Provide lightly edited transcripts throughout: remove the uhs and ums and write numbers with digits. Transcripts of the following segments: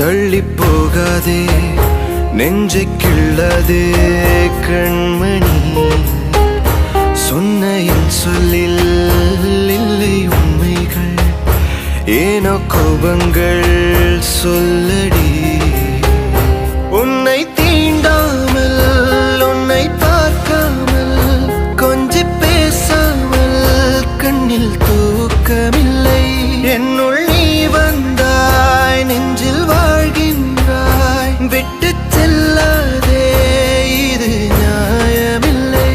தள்ளி போகாதே நெஞ்சை கிள்ளாதே கண்மணி சொன்ன என் சொல்லில் இல்லை உண்மைகள் ஏனோ கோபங்கள் சொல்லடி உன்னை தீண்டாமல் உன்னை பார்க்காமல் கொஞ்சி பேசாமல் கண்ணில் தூக்கமில்லை என்னுள் நீ வந்தாய் நெஞ்சில் வாழ்கின்றாய் விட்டு செல்லாதே இது நியாயமில்லை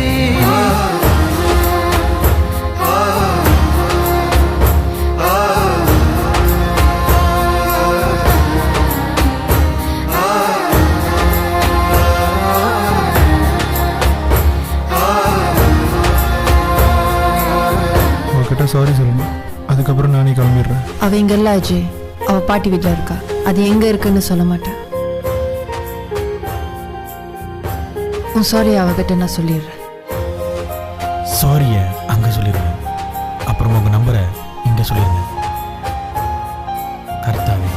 அவகிட்ட சாரி சொல்லணும். அதுக்கப்புறம் நானே கிளம்பிடுறேன். அவ இங்க இல்ல அஜய், அவ பாட்டி வீட்டில் இருக்கா. அது எங்க இருக்குன்னு சொல்ல மாட்டேன். உன் சாரி அவகிட்ட நான் சொல்லிடுறேன். சாரிய அங்கே சொல்லிடுங்க. அப்புறம் உங்கள் நம்பரை இங்கே சொல்லிடுங்க. கர்த்தாவே.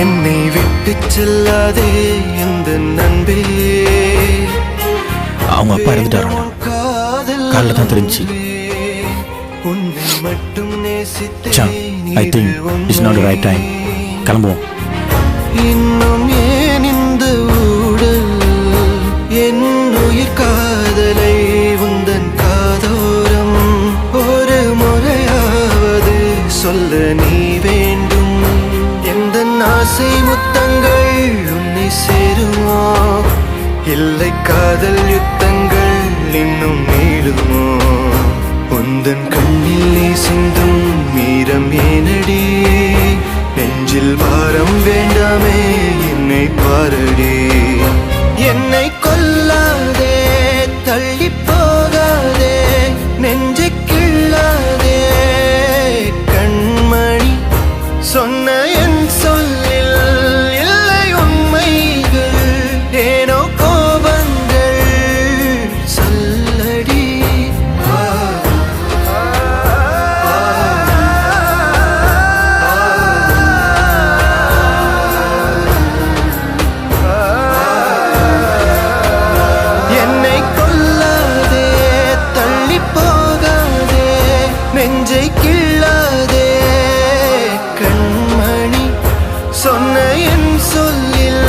என்னை விட்டு செல்லாதே இந்த நண்பே. அவங்க அப்பா இறந்துட்டாரா? காலைல தான் தெரிஞ்சு. உன்னை மட்டும் நேசித்தேன். I think it's not the right time. கிளம்புவோம். இன்னும் ஏன் இந்த ஊடல் என் உயிர் காதலை உந்தன் காதோரம் ஒரு முறையாவது சொல்ல நீ வேண்டும். எந்த ஆசை முத்தங்கள் உன்னை சேருமோ இல்லை காதல் யுத்தங்கள் இன்னும் நீளுமோ உந்தன் கண்ணில் நீ சிந்தும் மீரம் ஏனடி நெஞ்சில் பாரம் வேண்டாமே என்னை பாரடி என்னை கொல்லாதே தள்ளி போகாதே நெஞ்சை கிள்ளாதே கண்மணி சொன்ன என் சொல்லில் இல்லை உண்மைகள் ஏனோ கோபங்கள் சொல்லடி என்னை கொல்லாதே தள்ளி போகாதே நெஞ்சை கிள்ளாதே கண்மணி சொன்ன என் சொல்லில்